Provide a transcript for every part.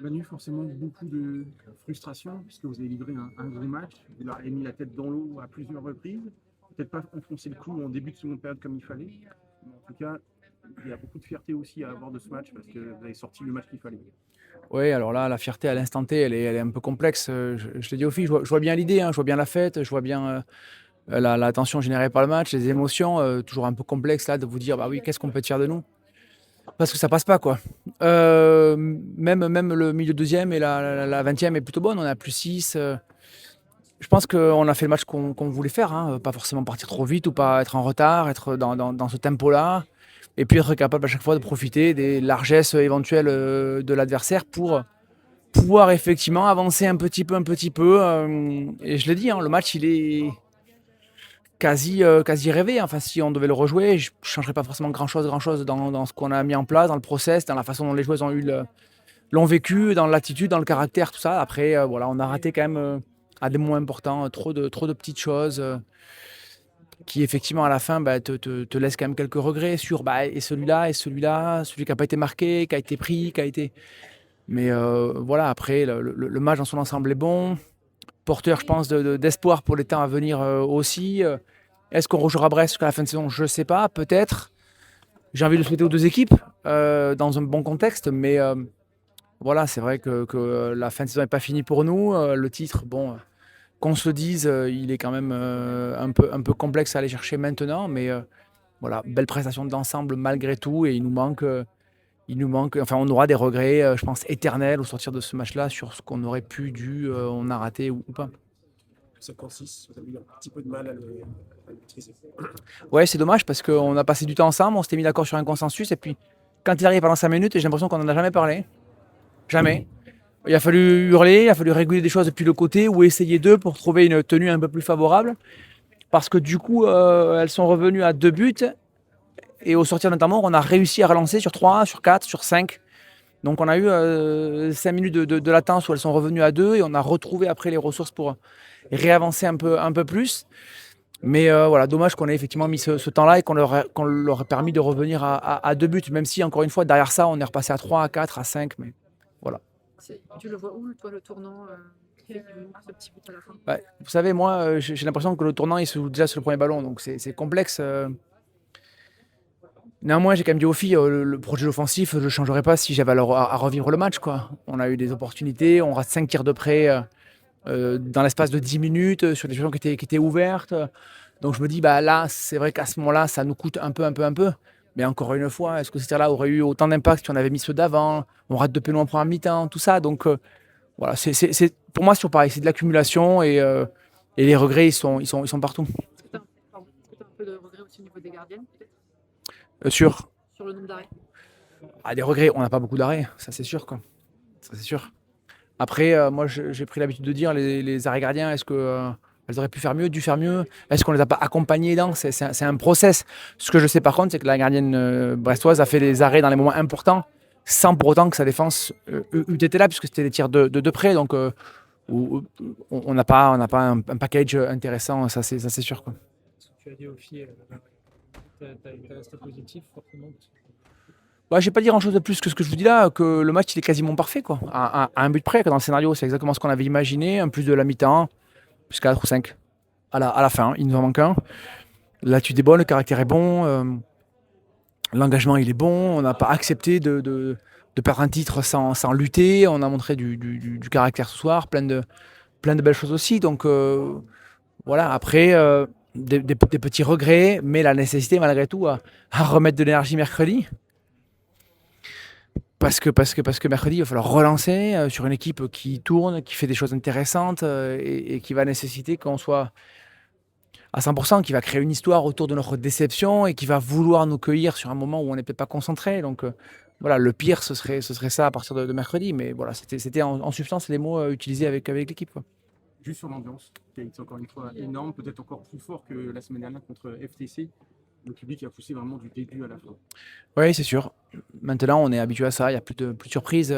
Manu, forcément beaucoup de frustration puisque vous avez livré un gros match. Vous leur avez mis la tête dans l'eau à plusieurs reprises. Peut-être pas enfoncer le clou en début de seconde période comme il fallait. Mais en tout cas, il y a beaucoup de fierté aussi à avoir de ce match parce que vous avez sorti le match qu'il fallait. Oui, alors là, la fierté à l'instant T, elle est un peu complexe. Je te dis aux filles, je vois bien l'idée, hein, je vois bien la fête, je vois bien la tension générée par le match, les émotions, toujours un peu complexe là de vous dire, bah oui, qu'est-ce qu'on peut être fier de nous? Parce que ça passe pas, quoi. Même le milieu deuxième et la 20e est plutôt bonne, on a plus 6. Je pense qu'on a fait le match qu'on voulait faire, hein, pas forcément partir trop vite ou pas être en retard, être dans ce tempo-là, et puis être capable à chaque fois de profiter des largesses éventuelles de l'adversaire pour pouvoir effectivement avancer un petit peu. Et je l'ai dit, hein, le match, il est quasi rêvé. Enfin, si on devait le rejouer, je ne changerais pas forcément grand-chose dans ce qu'on a mis en place, dans le process, dans la façon dont les joueurs l'ont vécu, dans l'attitude, dans le caractère, tout ça. Après, voilà, on a raté quand même à des moments importants trop de petites choses qui, effectivement, à la fin, bah, te laissent quand même quelques regrets sur bah, et celui-là, celui qui n'a pas été marqué, qui a été pris, qui a été. Mais voilà, après, le match dans son ensemble est bon. Porteur, je pense, d'espoir pour les temps à venir aussi. Est-ce qu'on rejouera Brest jusqu'à la fin de saison? Je ne sais pas, peut-être. J'ai envie de le souhaiter aux deux équipes dans un bon contexte, mais voilà, c'est vrai que la fin de saison n'est pas finie pour nous. Le titre, bon, qu'on se le dise, il est quand même un peu complexe à aller chercher maintenant, mais voilà, belle prestation d'ensemble malgré tout, et il nous manque, enfin, on aura des regrets, je pense, éternels au sortir de ce match-là sur ce qu'on aurait pu, on a raté ou pas. 56, vous avez eu un petit peu de mal à le maîtriser. Ouais, c'est dommage parce qu'on a passé du temps ensemble, on s'était mis d'accord sur un consensus, et puis quand il arrive pendant 5 minutes, j'ai l'impression qu'on n'en a jamais parlé. Jamais. Il a fallu hurler, il a fallu réguler des choses depuis le côté ou essayer d'eux pour trouver une tenue un peu plus favorable. Parce que du coup, elles sont revenues à 2 buts, et au sortir d'un temps mort, on a réussi à relancer sur 3, sur 4, sur 5. Donc on a eu 5 minutes de latence où elles sont revenues à 2, et on a retrouvé après les ressources pour réavancer un peu plus. Mais voilà, dommage qu'on ait effectivement mis ce temps-là et qu'on leur ait permis de revenir à 2 buts, même si encore une fois, derrière ça, on est repassé à 3, à 4, à 5. Mais voilà. Tu le vois où, toi, le tournant qui fait qu'il manque ce petit but à la fin? Ouais, vous savez, moi, j'ai l'impression que le tournant, il se joue déjà sur le premier ballon, donc c'est complexe. Néanmoins, j'ai quand même dit aux filles, le projet offensif, je ne le changerais pas si j'avais à revivre le match, quoi. On a eu des opportunités, on rate 5 tirs de près dans l'espace de 10 minutes sur des situations qui étaient ouvertes. Donc je me dis, bah là, c'est vrai qu'à ce moment-là, ça nous coûte un peu. Mais encore une fois, est-ce que ces tirs-là auraient eu autant d'impact si on avait mis ceux d'avant? On rate de pénaux en première mi-temps, tout ça. Donc voilà, pour moi, c'est toujours pareil, c'est de l'accumulation, et les regrets, ils sont partout. Est-ce que tu as un peu de regret aussi au niveau des gardiennes, peut-être, Sûr. sur le nombre d'arrêts? Ah, des regrets, on n'a pas beaucoup d'arrêts, ça c'est sûr, quoi. Ça c'est sûr. Après, moi, j'ai pris l'habitude de dire, les arrêts gardiens, est-ce que elles auraient pu faire mieux, dû faire mieux? Est-ce qu'on les a pas accompagnés dans? C'est un process. Ce que je sais par contre, c'est que la gardienne brestoise a fait les arrêts dans les moments importants, sans pour autant que sa défense eût été là, puisque c'était des tirs de près. Donc, on n'a pas un package intéressant, ça c'est sûr, quoi. Ce que tu as dit aux filles, t'es resté positif, forcément. Bah, je vais pas dire grand-chose de plus que ce que je vous dis là, que le match il est quasiment parfait, quoi. À un but près, que dans le scénario, c'est exactement ce qu'on avait imaginé, en plus de la mi-temps, jusqu'à 4 ou 5. À la fin, il nous en manque un. L'attitude est bonne, le caractère est bon, l'engagement il est bon, on n'a pas accepté de perdre un titre sans lutter, on a montré du caractère ce soir, plein de belles choses aussi. Donc voilà, après, des petits regrets, mais la nécessité malgré tout à remettre de l'énergie mercredi. Parce que mercredi, il va falloir relancer sur une équipe qui tourne, qui fait des choses intéressantes, et qui va nécessiter qu'on soit à 100%, qui va créer une histoire autour de notre déception et qui va vouloir nous cueillir sur un moment où on n'est peut-être pas concentré. Donc voilà, le pire, ce serait ça à partir de mercredi. Mais voilà, c'était en substance les mots utilisés avec l'équipe, quoi. Juste sur l'ambiance, qui a été encore une fois énorme, peut-être encore plus fort que la semaine dernière contre FTC. Le public a poussé vraiment du début à la fin. Oui, c'est sûr. Maintenant, on est habitué à ça. Il n'y a plus de surprises.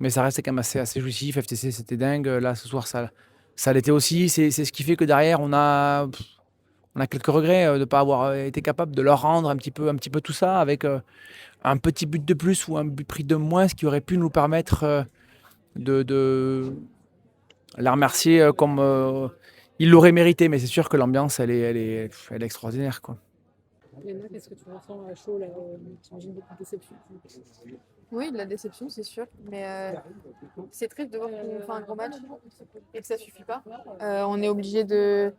Mais ça reste quand même assez jouissif. FTC, c'était dingue. Là, ce soir, ça l'était aussi. C'est ce qui fait que derrière, on a quelques regrets de ne pas avoir été capable de leur rendre un petit peu tout ça avec un petit but de plus ou un but pris de moins, ce qui aurait pu nous permettre de la remercier comme il l'aurait mérité. Mais c'est sûr que l'ambiance, elle est extraordinaire, quoi. Léna, qu'est-ce que tu ressens à chaud là? J'imagine beaucoup de déception. Oui, de la déception, c'est sûr. Mais c'est triste de voir qu'on fait un gros match et que ça suffit pas. On est obligé de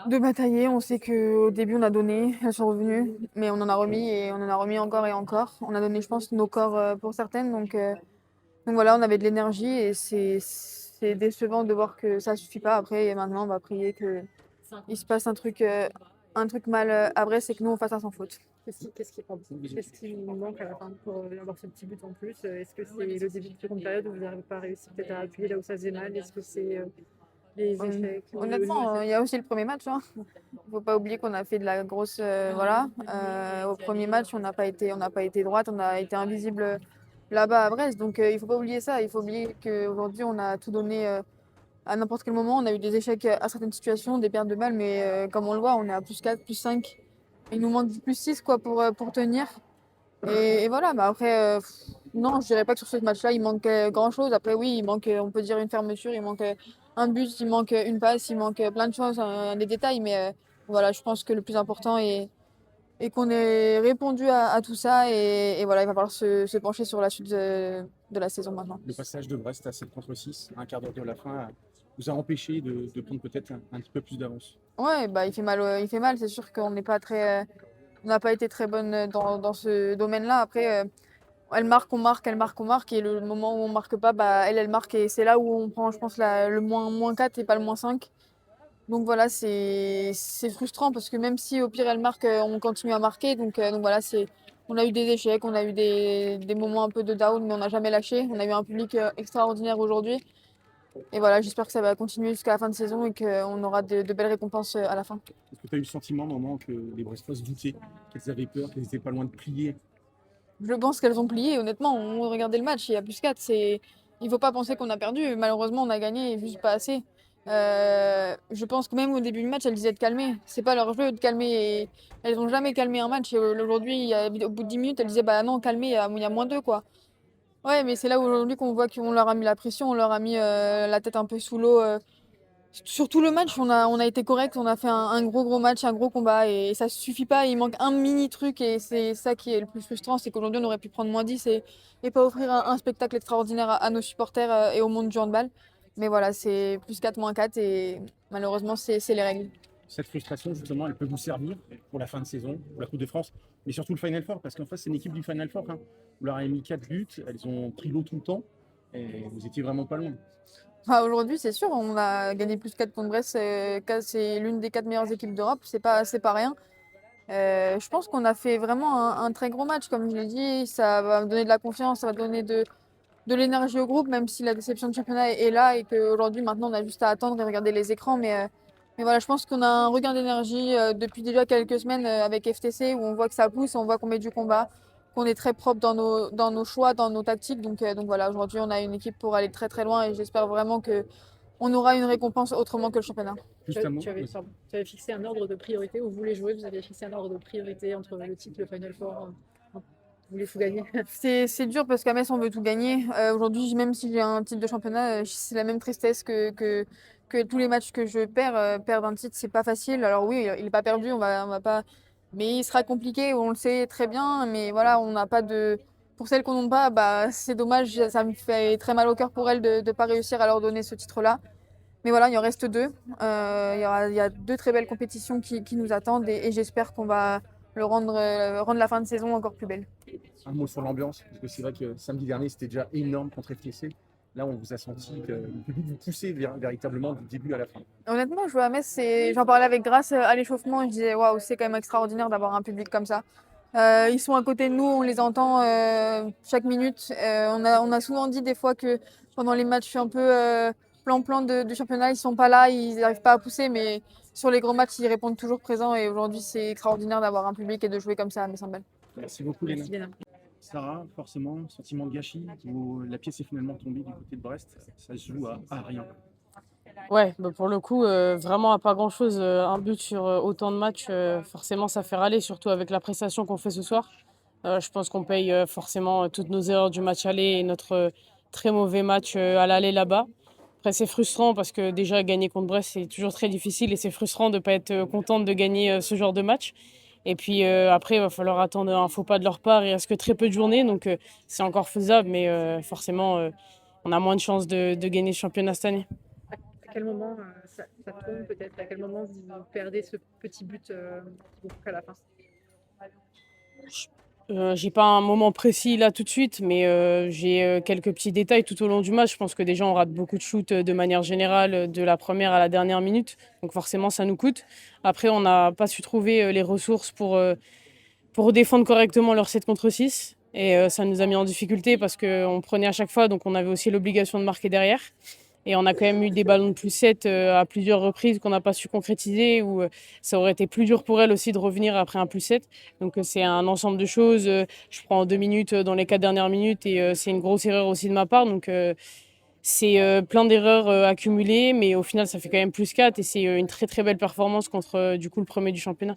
batailler. On sait qu'au début, on a donné, elles sont revenues, mais on en a remis et on en a remis encore et encore. On a donné, je pense, nos corps pour certaines. Donc voilà, on avait de l'énergie et c'est décevant de voir que ça suffit pas. Après, et maintenant, on va prier qu'il se passe un truc mal à Brest, c'est que nous, on fasse un sans faute. Qu'est-ce qui vous manque à la fin pour avoir ce petit but en plus? Est-ce que c'est le début de seconde période où vous n'avez pas réussi peut-être à appuyer là où ça faisait mal? Est-ce que c'est les échecs? Honnêtement, il y a aussi le premier match, hein. Faut pas oublier qu'on a fait de la grosse, voilà. Au premier match, on n'a pas été droite, on a été invisible là-bas à Brest. Donc il faut pas oublier ça. Il faut oublier qu'aujourd'hui, on a tout donné à n'importe quel moment. On a eu des échecs à certaines situations, des pertes de balles, mais comme on le voit, on est à plus 4, plus 5. Il nous manque plus 6 quoi, pour tenir. Et voilà, mais après, non, je dirais pas que sur ce match-là, il manque grand-chose. Après, oui, il manque, on peut dire une fermeture, il manque un but, il manque une passe, il manque plein de choses, des détails. Mais voilà, je pense que le plus important est qu'on ait répondu à tout ça. Et voilà, il va falloir se pencher sur la suite de la saison maintenant. Le passage de Brest à 7 contre 6, un quart d'heure de la fin, vous a empêché de prendre peut-être un petit peu plus d'avance. Ouais, bah il fait mal. C'est sûr qu'on n'est pas très, on n'a pas été très bonne dans ce domaine-là. Après, elle marque, on marque, elle marque, on marque. Et le moment où on marque pas, bah elle marque. Et c'est là où on prend, je pense, le moins 4 et pas le moins 5. Donc voilà, c'est frustrant parce que même si au pire elle marque, on continue à marquer. Donc voilà, on a eu des échecs, on a eu des moments un peu de down, mais on n'a jamais lâché. On a eu un public extraordinaire aujourd'hui. Et voilà, j'espère que ça va continuer jusqu'à la fin de saison et qu'on aura de belles récompenses à la fin. Est-ce que tu as eu le sentiment, à un moment, que les Brestoises doutaient, qu'elles avaient peur, qu'elles n'étaient pas loin de plier? Je pense qu'elles ont plié, honnêtement. On regardait le match, il y a plus 4. Il ne faut pas penser qu'on a perdu. Malheureusement, on a gagné, juste pas assez. Je pense que même au début du match, elles disaient de calmer. C'est pas leur jeu de calmer. Et elles n'ont jamais calmé un match. Et aujourd'hui, au bout de 10 minutes, elles disaient bah non, calmez, il y a moins 2, quoi. Ouais, mais c'est là aujourd'hui qu'on voit qu'on leur a mis la pression, on leur a mis la tête un peu sous l'eau. Sur tout le match, on a été correct, on a fait un gros match, un gros combat et ça suffit pas. Il manque un mini truc et c'est ça qui est le plus frustrant, c'est qu'aujourd'hui on aurait pu prendre moins 10 et pas offrir un spectacle extraordinaire à nos supporters et au monde du handball. Mais voilà, c'est plus 4, moins 4 et malheureusement c'est les règles. Cette frustration, justement, elle peut vous servir pour la fin de saison, pour la Coupe de France, mais surtout le Final Four, parce qu'en face, c'est une équipe du Final Four. Hein. Vous leur avez mis 4 buts, elles ont pris l'eau tout le temps, et vous étiez vraiment pas loin. Aujourd'hui, c'est sûr, on a gagné plus 4 contre Brest, c'est l'une des 4 meilleures équipes d'Europe, c'est pas rien. Je pense qu'on a fait vraiment un très gros match, comme je l'ai dit, ça va me donner de la confiance, ça va donner de l'énergie au groupe, même si la déception de championnat est là et qu'aujourd'hui, maintenant, on a juste à attendre et regarder les écrans. Mais voilà, je pense qu'on a un regain d'énergie depuis déjà quelques semaines avec FTC où on voit que ça pousse, on voit qu'on met du combat, qu'on est très propre dans nos choix, dans nos tactiques. Donc voilà, aujourd'hui, on a une équipe pour aller très très loin et j'espère vraiment qu'on aura une récompense autrement que le championnat. Juste un mot. Tu avais fixé un ordre de priorité où vous voulez jouer, vous avez fixé un ordre de priorité entre le titre et le Final Four. Vous voulez tout gagner. C'est dur parce qu'à Metz, on veut tout gagner. Aujourd'hui, même si j'ai un titre de championnat, c'est la même tristesse que tous les matchs que je perds. Perdre un titre, c'est pas facile. Alors oui, il n'est pas perdu, on va pas. Mais il sera compliqué, on le sait très bien. Mais voilà, on n'a pas de. Pour celles qu'on n'a pas, bah, c'est dommage, ça me fait très mal au cœur pour elles de ne pas réussir à leur donner ce titre-là. Mais voilà, il en reste 2. Il y a 2 très belles compétitions qui nous attendent et j'espère qu'on va rendre la fin de saison encore plus belle. Un mot sur l'ambiance, parce que c'est vrai que samedi dernier, c'était déjà énorme contre FTC. Là, on vous a senti que le public vous poussait véritablement du début à la fin. Honnêtement, jouer à Metz, j'en parlais avec Grace à l'échauffement. Je disais, waouh, c'est quand même extraordinaire d'avoir un public comme ça. Ils sont à côté de nous, on les entend chaque minute. On a souvent dit des fois que pendant les matchs un peu plan-plan du championnat, ils sont pas là, ils n'arrivent pas à pousser, mais sur les gros matchs, ils répondent toujours présents. Et aujourd'hui, c'est extraordinaire d'avoir un public et de jouer comme ça à Metz-en-Bel. Merci beaucoup, Léna. Merci, Léna. Sarah, forcément, sentiment de gâchis, où la pièce est finalement tombée du côté de Brest, ça se joue à rien. Ouais, bah pour le coup, vraiment à pas grand-chose, un but sur autant de matchs, forcément ça fait râler, surtout avec la prestation qu'on fait ce soir. Je pense qu'on paye forcément toutes nos erreurs du match aller et très mauvais match à l'aller là-bas. Après, c'est frustrant parce que déjà, gagner contre Brest, c'est toujours très difficile et c'est frustrant de ne pas être contente de gagner ce genre de match. Et puis après, il va falloir attendre un faux pas de leur part. Il reste que très peu de journées, donc c'est encore faisable, mais forcément, on a moins de chances de gagner ce championnat cette année. À quel moment ça tombe peut-être? À quel moment vous perdez ce petit but qui vous manque à la fin? J'ai pas un moment précis là tout de suite, mais j'ai quelques petits détails tout au long du match. Je pense que déjà on rate beaucoup de shoots de manière générale, de la première à la dernière minute. Donc forcément ça nous coûte. Après on n'a pas su trouver les ressources pour défendre correctement leur 7 contre 6. Et ça nous a mis en difficulté parce qu'on prenait à chaque fois, donc on avait aussi l'obligation de marquer derrière. Et on a quand même eu des ballons de plus 7 à plusieurs reprises qu'on n'a pas su concrétiser, ou ça aurait été plus dur pour elle aussi de revenir après un plus 7. Donc c'est un ensemble de choses. Je prends 2 minutes dans les 4 dernières minutes et c'est une grosse erreur aussi de ma part. Donc c'est plein d'erreurs accumulées, mais au final ça fait quand même plus 4 et c'est une très très belle performance contre du coup le premier du championnat.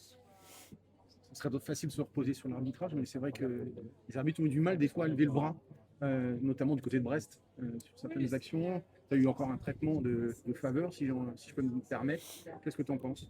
Ce serait facile de se reposer sur l'arbitrage, mais c'est vrai que les arbitres ont eu du mal des fois à lever le bras, notamment du côté de Brest, sur certaines actions. Tu as eu encore un traitement de faveur, si je peux me permettre. Qu'est-ce que tu en penses?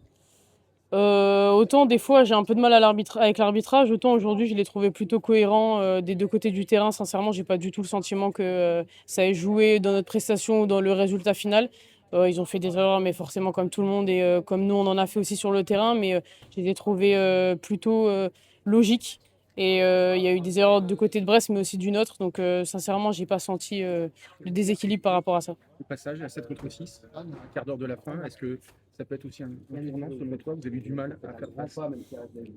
Autant des fois j'ai un peu de mal avec l'arbitrage, autant aujourd'hui je l'ai trouvé plutôt cohérent des deux côtés du terrain. Sincèrement, j'ai pas du tout le sentiment que ça ait joué dans notre prestation ou dans le résultat final. Ils ont fait des erreurs, mais forcément comme tout le monde et comme nous on en a fait aussi sur le terrain, mais je les ai trouvés plutôt logiques. Et il y a eu des erreurs de côté de Brest, mais aussi du nôtre. Donc sincèrement, j'ai pas senti le déséquilibre par rapport à ça. Le passage à 7 contre 6, un quart d'heure de la fin, est-ce que ça peut être aussi un tournant selon toi? Vous avez eu du mal à faire face?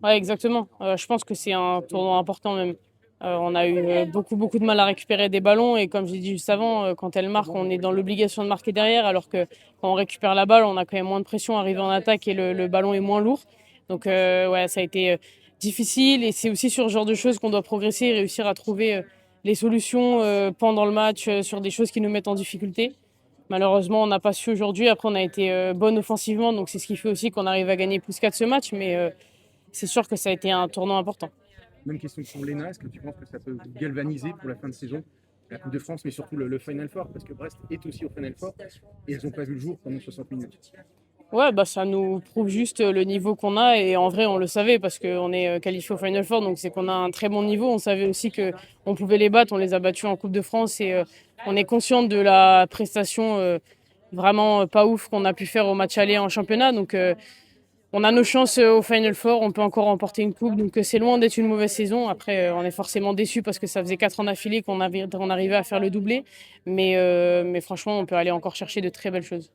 Ouais, exactement. Je pense que c'est un tournoi important même. On a eu beaucoup de mal à récupérer des ballons et comme j'ai dit juste avant, quand elle marque, on est dans l'obligation de marquer derrière, alors que quand on récupère la balle, on a quand même moins de pression à arriver en attaque et le ballon est moins lourd. Donc ouais, ça a été difficile et c'est aussi sur ce genre de choses qu'on doit progresser et réussir à trouver les solutions pendant le match sur des choses qui nous mettent en difficulté. Malheureusement, on n'a pas su aujourd'hui. Après, on a été bonne offensivement, donc c'est ce qui fait aussi qu'on arrive à gagner plus 4 ce match, mais c'est sûr que ça a été un tournant important. Même question pour Léna, est-ce que tu penses que ça peut vous galvaniser pour la fin de saison, la Coupe de France, mais surtout le Final Four, parce que Brest est aussi au Final Four et elles n'ont pas vu le jour pendant 60 minutes. Ouais, bah ça nous prouve juste le niveau qu'on a et en vrai on le savait parce qu'on est qualifié au Final Four, donc c'est qu'on a un très bon niveau. On savait aussi qu'on pouvait les battre, on les a battus en Coupe de France et on est conscient de la prestation vraiment pas ouf qu'on a pu faire au match aller en championnat. Donc on a nos chances au Final Four, on peut encore remporter une coupe, donc c'est loin d'être une mauvaise saison. Après, on est forcément déçus parce que ça faisait 4 ans d'affilée qu'on arrivait à faire le doublé, mais franchement, on peut aller encore chercher de très belles choses.